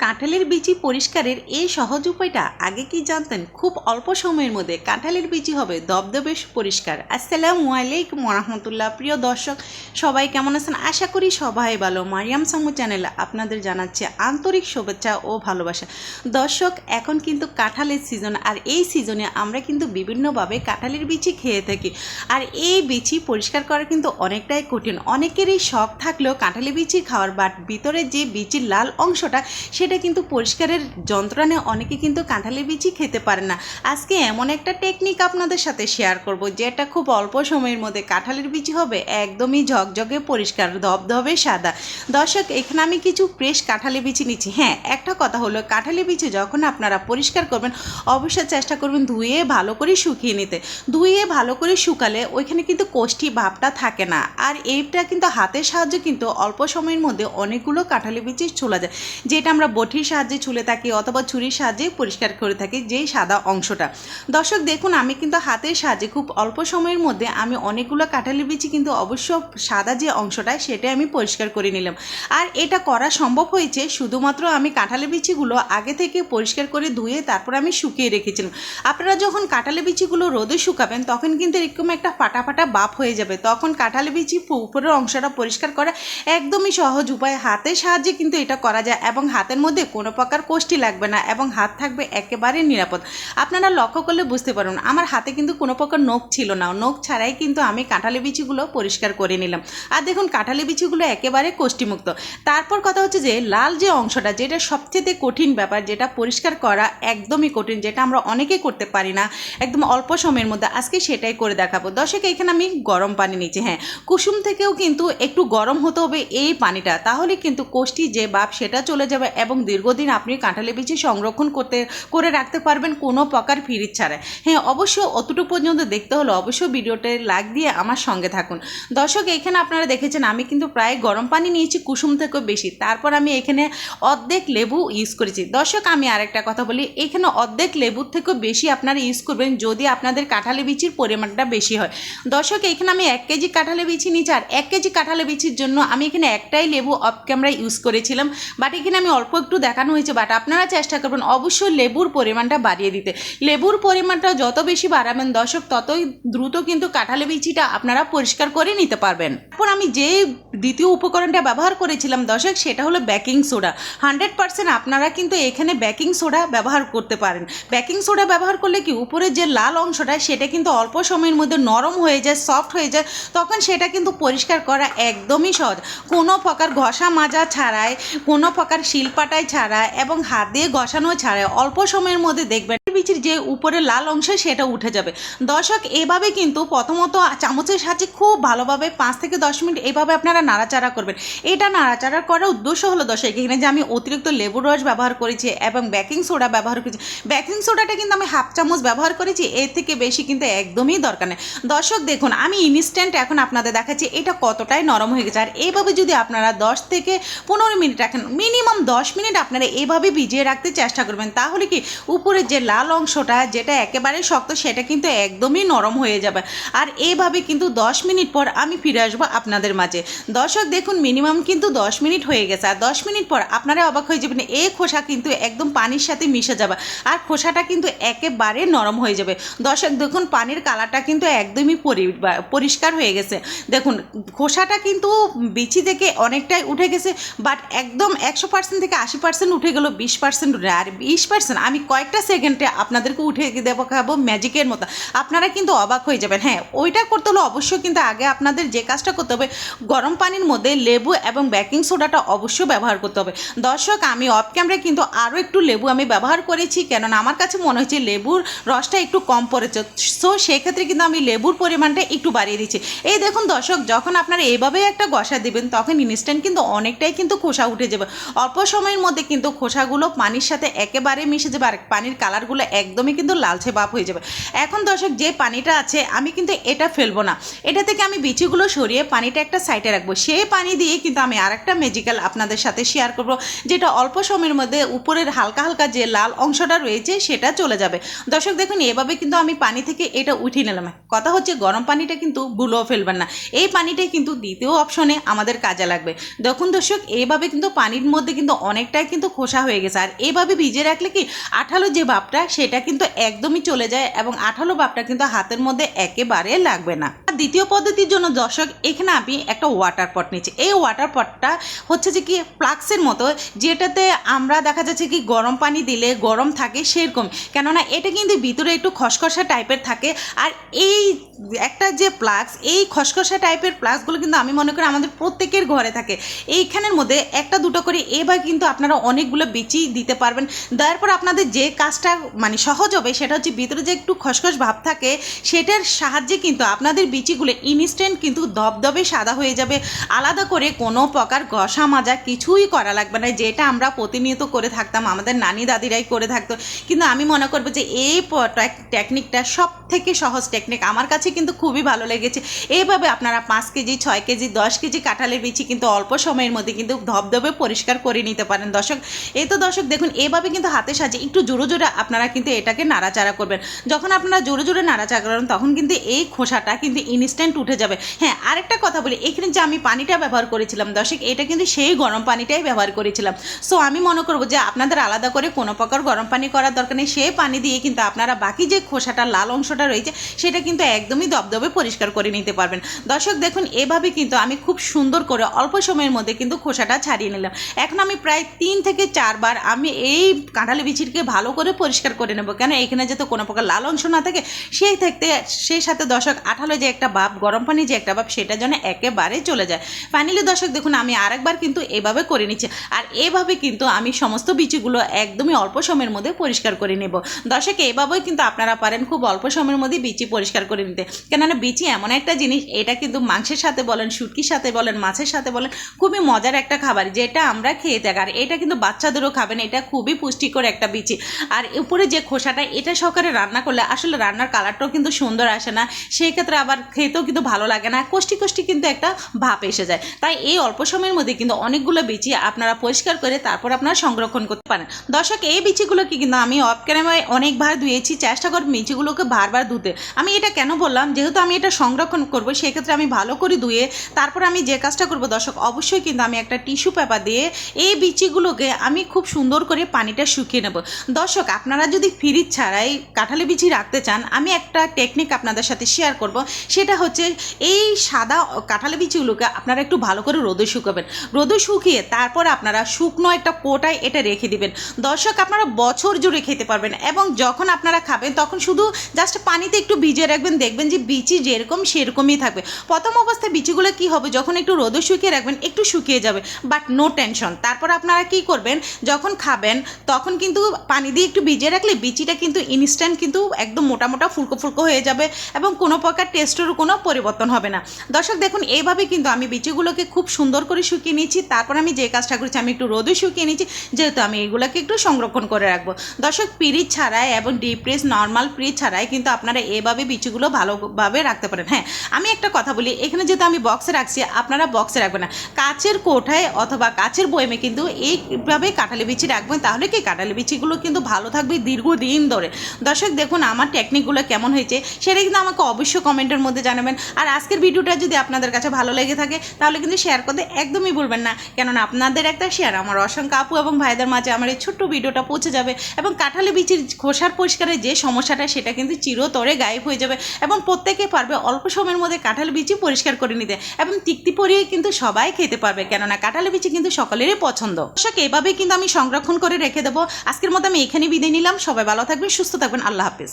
কাঁঠালের বিচি পরিষ্কারের এই সহজ উপায়টা আগে কি জানতেন? খুব অল্প সময়ের মধ্যে কাঁঠালের বিচি হবে দবদবে পরিষ্কার। আসসালামু আলাইকুম রাহমাতুল্লাহ। প্রিয় দর্শক সবাই কেমন আছেন? আশা করি সবাই ভালো। মারিয়াম সামু চ্যানেলে আপনাদের জানাচ্ছে আন্তরিক শুভেচ্ছা ও ভালোবাসা। দর্শক এখন কিন্তু কাঁঠালের সিজন, আর এই সিজনে আমরা কিন্তু বিভিন্নভাবে কাঁঠালের বিচি খেয়ে থাকি। আর এই বিচি পরিষ্কার করা কিন্তু অনেকটাই কঠিন। অনেকেরই শখ থাকলেও কাঁঠালের বিচি খাওয়ার, বাট ভিতরে যে বিচির লাল অংশটা সেটা কিন্তু পরিষ্কারের যন্ত্রণায় অনেকে কিন্তু কাঁঠালের বিচি খেতে পারে না। আজকে এমন একটা টেকনিক আপনাদের সাথে শেয়ার করব যেটা খুব অল্প সময়ের মধ্যে কাঁঠালের বিচি হবে একদমই ঝকঝকে পরিষ্কার ধবধবে সাদা। দর্শক এখানে আমি কিছু ফ্রেশ কাঁঠালের বিচি নিচ্ছি। হ্যাঁ, একটা কথা হলো কাঁঠালের বিচি যখন আপনারা পরিষ্কার করবেন অবশ্যই চেষ্টা করবেন ধুয়ে ভালো করে শুকিয়ে নিতে। ধুয়ে ভালো করে শুকালে ওইখানে কিন্তু কোষ্ঠী ভাবটা থাকে না। আর এইটা কিন্তু হাতের সাহায্যে কিন্তু অল্প সময়ের মধ্যে অনেকগুলো কাঁঠালের বিচি ছোলা যায়, যেটা আমরা বটির সাহায্যে ছুলে থাকি অথবা ছুরির সাহায্যে পরিষ্কার করে থাকি যেই সাদা অংশটা। দর্শক দেখুন, আমি কিন্তু হাতের সাহায্যে খুব অল্প সময়ের মধ্যে আমি অনেকগুলো কাঁঠালের বিচি কিন্তু অবশ্য সাদা যে অংশটা সেটা আমি পরিষ্কার করে নিলাম। আর এটা করা সম্ভব হয়েছে শুধুমাত্র আমি কাঁঠালের বিচিগুলো আগে থেকে পরিষ্কার করে ধুয়ে তারপর আমি শুকিয়ে রেখেছিলাম। আপনারা যখন কাঁঠালের বিচিগুলো রোদে শুকাবেন তখন কিন্তু এরকম একটা ফাটা ফাটা বাপ হয়ে যাবে, তখন কাঁঠালের বিচি উপরের অংশটা পরিষ্কার করা একদমই সহজ উপায়। হাতের সাহায্যে কিন্তু এটা করা যায় এবং হাতের মধ্যে কোনো প্রকার কোষ্ঠী লাগবে না এবং হাত থাকবে একেবারে নিরাপদ। আপনারা লক্ষ্য করলে বুঝতে পারুন আমার হাতে কিন্তু কোনো প্রকার নখ ছিল না, নখ ছাড়াই কিন্তু আমি কাঁঠালের বিচিগুলো পরিষ্কার করে নিলাম। আর দেখুন কাঁঠালের বিচিগুলো একেবারে কোষ্ঠীমুক্ত। তারপর কথা হচ্ছে যে লাল যে অংশটা, যেটা সবচেয়ে কঠিন ব্যাপার, যেটা পরিষ্কার করা একদমই কঠিন, যেটা আমরা অনেকেই করতে পারি না একদম অল্প সময়ের মধ্যে, আজকে সেটাই করে দেখাবো। দর্শক এখানে আমি গরম পানি নিচ্ছি। হ্যাঁ, কুসুম থেকেও কিন্তু একটু গরম হতে হবে এই পানিটা, তাহলে কিন্তু কোষ্ঠী যে বাপ সেটা চলে যাবে এবং দীর্ঘদিন আপনি কাঁঠালের বিচি সংরক্ষণ করে রাখতে পারবেন কোনো প্রকার ফ্রিজ ছাড়াই। হ্যাঁ, অবশ্যই অতটুকু পর্যন্ত দেখতে হলে অবশ্যই ভিডিওটা লাইক দিয়ে আমার সঙ্গে থাকুন। দর্শক এখানে আপনারা দেখেছেন আমি কিন্তু প্রায় গরম পানি নিয়েছি, কুসুম থেকেও বেশি। তারপর আমি এখানে অর্ধেক লেবু ইউজ করেছি। দর্শক আমি আরেকটা কথা বলি, এখানে অর্ধেক লেবুর থেকেও বেশি আপনারা ইউজ করবেন যদি আপনাদের কাঁঠালের বিচির পরিমাণটা বেশি হয়। দর্শক এখানে আমি 1 কেজি কাঁঠালের বিচি নিয়েছি, আর 1 কেজি কাঁঠালের বিচির জন্য আমি এখানে একটাই লেবু অফ ক্যামেরা ইউজ করেছিলাম, বাট এখানে আমি অল্প একটু দেখানো হয়েছে। বাট আপনারা চেষ্টা করবেন অবশ্যই লেবুর পরিমাণটা বাড়িয়ে দিতে। লেবুর পরিমাণটা যত বেশি বাড়াবেন দর্শক ততই দ্রুত কিন্তু কাঁঠালের বিচিটা আপনারা পরিষ্কার করে নিতে পারবেন। তারপর আমি যে দ্বিতীয় উপকরণটা ব্যবহার করেছিলাম দর্শক সেটা হলো বেকিং সোডা। 100% আপনারা কিন্তু এখানে বেকিং সোডা ব্যবহার করতে পারেন। বেকিং সোডা ব্যবহার করলে কি উপরে যে লাল অংশটা সেটা কিন্তু অল্প সময়ের মধ্যে নরম হয়ে যায়, সফট হয়ে যায়, তখন সেটা কিন্তু পরিষ্কার করা একদমই সহজ। কোনো প্রকার ঘষা মাজা ছাড়াই, কোনো প্রকার শিলপাটাই ছাড়া এবং হাত দিয়ে ঘষানো ছাড়াই অল্প সময়ের মধ্যে দেখবেন বিচির যে উপরে লাল অংশ সেটা উঠে যাবে। দর্শক এভাবে কিন্তু প্রথমত চামচের সাহায্যে খুব ভালোভাবে 5 থেকে 10 মিনিট এইভাবে আপনারা নাড়াচাড়া করবেন। এটা নাড়াচাড়া করার উদ্দেশ্য হলো দর্শক এখানে যে আমি অতিরিক্ত লেবুর রস ব্যবহার করেছি এবং বেকিং সোডা ব্যবহার করেছি। বেকিং সোডাটা কিন্তু আমি 1/2 চামচ ব্যবহার করেছি, এর থেকে বেশি কিন্তু একদমই দরকার নেই। দর্শক দেখুন আমি ইনস্ট্যান্ট এখন আপনাদের দেখাচ্ছি এটা কতটাই নরম হয়ে গেছে। আর এইভাবে যদি আপনারা 10 থেকে 15 মিনিট রাখেন, মিনিমাম 10 মিনিট আপনারা এইভাবে ভিজিয়ে রাখতে চেষ্টা করবেন, তাহলে কি উপরে যে লাল অংশটা যেটা একেবারে শক্ত সেটা কিন্তু একদমই নরম হয়ে যাবে। আর এইভাবে কিন্তু 10 মিনিট পর আমি ফিরে আসবো আপনাদের মাঝে। দর্শক দেখুন মিনিমাম কিন্তু 10 মিনিট হয়ে গেছে, আর 10 মিনিট পর আপনারা অবাক হয়ে যাবেন এই খোসা কিন্তু একদম পানির সাথে মিশে যাবে আর খোসাটা কিন্তু একেবারে নরম হয়ে যাবে। দর্শক দেখুন পানির কালারটা কিন্তু একদমই পরিষ্কার হয়ে গেছে। দেখুন খোসাটা কিন্তু বিচি থেকে অনেকটাই উঠে গেছে, বাট একদম 100% থেকে 80% উঠে গেল, 20% উঠে। আর 20% আমি কয়েকটা সেকেন্ডে আপনাদেরকে উঠে দেখাবো ম্যাজিকের মতো, আপনারা কিন্তু অবাক হয়ে যাবেন। হ্যাঁ, ওইটা করতে হলে অবশ্যই কিন্তু আগে আপনাদের যে কাজটা করতে হবে গরম পানির মধ্যে লেবু এবং বেকিং সোডাটা অবশ্যই ব্যবহার করতে হবে। দর্শক আমি অফ ক্যামেরায় কিন্তু আরও একটু লেবু আমি ব্যবহার করেছি, কেননা আমার কাছে মনে হয়েছে লেবুর রসটা একটু কম পড়েছে, সো সেক্ষেত্রে কিন্তু আমি লেবুর পরিমাণটা একটু বাড়িয়ে দিচ্ছি। এই দেখুন দর্শক যখন আপনারা এইভাবে একটা ঘষা দিবেন তখন ইনস্ট্যান্ট কিন্তু অনেকটাই কিন্তু খোসা উঠে যাবে। অল্প সময়ের মধ্যে কিন্তু খোসাগুলো পানির সাথে একেবারে মিশে যাবে আর পানির কালারগুলো বিচিগুলো একদমই কিন্তু লালচে ভাব হয়ে যাবে। এখন দর্শক যে পানিটা আছে আমি কিন্তু এটা ফেলবো না, এটা থেকে আমি বিচিগুলো সরিয়ে পানিটা একটা সাইডে রাখবো। সেই পানি দিয়ে কিন্তু আমি আরেকটা ম্যাজিক্যাল আপনাদের সাথে শেয়ার করবো, যেটা অল্প সময়ের মধ্যে উপরের হালকা হালকা যে লাল অংশটা রয়েছে সেটা চলে যাবে। দর্শক দেখুন এভাবে কিন্তু আমি পানি থেকে এটা উঠিয়ে নিলাম। কথা হচ্ছে গরম পানিটা কিন্তু ভুলেও ফেলবেন না, এই পানিটাই কিন্তু দ্বিতীয় অপশনে আমাদের কাজে লাগবে। দেখুন দর্শক এইভাবে কিন্তু পানির মধ্যে কিন্তু অনেকটাই কিন্তু খোসা হয়ে গেছে, আর এইভাবে ভিজিয়ে রাখলে কি আঠালো যে ভাবটা সেটা কিন্তু একদমই চলে যায় এবং আঠালো ভাবটা কিন্তু হাতের মধ্যে একেবারে লাগবে না। আর দ্বিতীয় পদ্ধতির জন্য দর্শক এখানে আমি একটা ওয়াটার পট নিচ্ছি। এই ওয়াটার পটটা হচ্ছে যে কি ফ্লাক্সের মতো, যেটাতে আমরা দেখা যাচ্ছে কি গরম পানি দিলে গরম থাকে সেরকম, কেননা এটা কিন্তু ভিতরে একটু খসখসা টাইপের থাকে। আর এই একটা যে ফ্লাক্স, এই খসখসা টাইপের ফ্লাক্সগুলো কিন্তু আমি মনে করি আমাদের প্রত্যেকের ঘরে থাকে। এইখানের মধ্যে একটা দুটো করে এবার কিন্তু আপনারা অনেকগুলো বিচি দিতে পারবেন। দেওয়ার পর আপনাদের যে কাজটা মানে সহজ হবে সেটা হচ্ছে ভিতরে যে একটু খসখস ভাব থাকে সেটার সাহায্যে কিন্তু আপনাদের বিচিগুলো ইনস্ট্যান্ট কিন্তু দবদবে সাদা হয়ে যাবে। আলাদা করে কোনো প্রকার ঘষা মাজা কিছুই করা লাগবে না, যেটা আমরা প্রতিনিয়ত করে থাকতাম, আমাদের নানি দাদিরাই করে থাকতো। কিন্তু আমি মনে করবো যে এই টেকনিকটা সব থেকে সহজ টেকনিক, আমার কাছে কিন্তু খুবই ভালো লেগেছে। এইভাবে আপনারা 5 কেজি 6 কেজি 10 কেজি কাঁঠালের বিচি কিন্তু অল্প সময়ের মধ্যে কিন্তু ধবধবে পরিষ্কার করে নিতে পারেন। দর্শক এই তো দর্শক দেখুন এইভাবে কিন্তু হাতে সাজে একটু জোরে জোরে আপনারা কিন্তু এটাকে নাড়াচাড়া করবেন। যখন আপনারা জোরে জোরে নাড়াচাড়া করেন তখন কিন্তু এই খোসাটা কিন্তু ইনস্ট্যান্ট উঠে যাবে। হ্যাঁ, আরেকটা কথা বলি, এখানে যে আমি পানিটা ব্যবহার করেছিলাম দর্শক, এটা কিন্তু সেই গরম পানিটাই ব্যবহার করেছিলাম। সো আমি মনে করবো যে আপনাদের আলাদা করে কোনো প্রকার গরম পানি করার দরকার নেই। সেই পানি দিয়ে কিন্তু আপনারা বাকি যে খোসাটা লাল অংশটা রয়েছে সেটা কিন্তু একদমই দবদবে পরিষ্কার করে নিতে পারবেন। দর্শক দেখুন এভাবে কিন্তু আমি খুব সুন্দর করে অল্প সময়ের মধ্যে কিন্তু খোসাটা ছাড়িয়ে নিলাম। এখন আমি প্রায় 3 থেকে 4 বার আমি এই কাঁঠালি বিচিকে ভালো করে পরিষ্কার করে নেব, কেন এখানে যাতে কোনো প্রকার লাল অংশ না থাকে সেই সাথে দর্শক আঠালো যে একটা ভাব, গরম পানি যে একটা ভাব, সেটা যেন একেবারে চলে যায়। ফাইনালি দর্শক দেখুন আমি আরেকবার কিন্তু এভাবে করে নিচ্ছি, আর এভাবে কিন্তু আমি সমস্ত বিচিগুলো একদমই অল্প সময়ের মধ্যে পরিষ্কার করে নেব। দর্শক এইভাবেই কিন্তু আপনারা পারেন খুব অল্প সময়ের মধ্যে বিচি পরিষ্কার করে নিতে, কেননা বিচি এমন একটা জিনিস, এটা কিন্তু মাংসের সাথে বলেন, শুটকির সাথে বলেন, মাছের সাথে বলেন, খুবই মজার একটা খাবার যেটা আমরা খেয়ে থাকি। আর এটা কিন্তু বাচ্চাদেরও খাবেন, এটা খুবই পুষ্টিকর একটা বিচি। আর উপরে যে খোসাটা, এটা সহকারে রান্না করলে আসলে রান্নার কালারটাও কিন্তু সুন্দর আসে না, সেই ক্ষেত্রে আবার খেতেও কিন্তু ভালো লাগে না, কষ্টি কষ্টি কিন্তু একটা ভাব এসে যায়। তাই এই অল্প সময়ের মধ্যে কিন্তু অনেকগুলো বিচি আপনারা পরিষ্কার করে তারপর আপনারা সংরক্ষণ করতে পারেন। দর্শক এই বিচিগুলোকে কিন্তু আমি অফ ক্যামেরায় অনেকবার ধুয়েছি, চেষ্টা করব বিচিগুলোকে বারবার ধুতে। আমি এটা কেন বললাম, যেহেতু আমি এটা সংরক্ষণ করব সেক্ষেত্রে আমি ভালো করে ধুয়ে তারপর আমি যে কাজটা করব দর্শক, অবশ্যই কিন্তু আমি একটা টিস্যু পেপার দিয়ে এই বিচিগুলোকে আমি খুব সুন্দর করে পানিটা শুকিয়ে নেব। দর্শক আপনারা যদি ফ্রিজ ছাড়াই কাঁঠালি বিচি রাখতে চান, আমি একটা টেকনিক আপনাদের সাথে শেয়ার করব। সেটা হচ্ছে এই সাদা কাঁঠালি বিচিগুলোকে আপনারা একটু ভালো করে রোদে শুকাবেন। রোদে শুকিয়ে তারপর আপনারা শুকনো একটা কোটায় এটা রেখে দিবেন। দর্শক আপনারা বছর জুড়ে খেতে পারবেন, এবং যখন আপনারা খাবেন তখন শুধু জাস্ট পানিতে একটু ভিজিয়ে রাখবেন, দেখবেন যে বিচি যেরকম সেরকমই থাকবে। প্রথম অবস্থায় বিচিগুলো কি হবে, যখন একটু রোদে শুকিয়ে রাখবেন একটু শুকিয়ে যাবে, বাট নো টেনশন। তারপর আপনারা কি করবেন, যখন খাবেন তখন কিন্তু পানি দিয়ে একটু ভিজিয়ে রাখলে বিচিটা কিন্তু ইনস্ট্যান্ট কিন্তু একদম মোটা মোটা ফুলকো ফুলকো হয়ে যাবে এবং কোনো প্রকার টেস্টেরও কোনো পরিবর্তন হবে না। দর্শক দেখুন এইভাবে কিন্তু আমি বিচিগুলোকে খুব সুন্দর করে শুকিয়ে নিয়েছি। তারপর আমি যে কাজটা করেছি, আমি একটু রোদে শুকিয়ে নিয়েছি, যেহেতু আমি এগুলোকে একটু সংরক্ষণ করে রাখবো। দর্শক ফ্রিজ ছাড়াই এবং ডিপ ফ্রিজ নর্মাল ফ্রিজ ছাড়াই কিন্তু আপনারা এভাবে বিচিগুলো ভালোভাবে রাখতে পারেন। হ্যাঁ, আমি একটা কথা বলি, এখানে যেহেতু আমি বক্সে রাখছি, আপনারা বক্সে রাখবেন না, কাচের কোঠায় অথবা কাচের বয়মে কিন্তু এইভাবে কাঁঠালি বিচি রাখবেন, তাহলে কি কাঁঠালি বিচিগুলো কিন্তু ভালো থাকবে দীর্ঘদিন ধরে। দর্শক দেখুন আমার টেকনিকগুলো কেমন হয়েছে সেটা কিন্তু আমাকে অবশ্যই কমেন্টের মধ্যে জানাবেন। আর আজকের ভিডিওটা যদি আপনাদের কাছে ভালো লেগে থাকে তাহলে কিন্তু শেয়ার করতে একদমই ভুলবেন না, কেননা আপনাদের একটা শেয়ার আমার অসংখ্য আপু এবং ভাইদের মাঝে আমার এই ছোট্ট ভিডিওটা পৌঁছে যাবে, এবং কাঁঠালি বিচির খোসার পরিষ্কারের যে সমস্যাটা সেটা কিন্তু চিরতরে গায়েব হয়ে যাবে, এবং প্রত্যেকে পারবে অল্প সময়ের মধ্যে কাঁঠালি বিচি পরিষ্কার করে নিতে, এবং তৃপ্তি পরিয়ে কিন্তু সবাই খেতে পারবে, কেননা কাঁঠালি বিচি কিন্তু সকলেরই পছন্দ। দর্শক এভাবেই কিন্তু আমি সংরক্ষণ করে রেখে দেবো। আজকের মতো আমি এখানেই বিদায় নিলাম। সবাই ভালো থাকবেন, সুস্থ থাকবেন, আল্লাহ হাফেজ।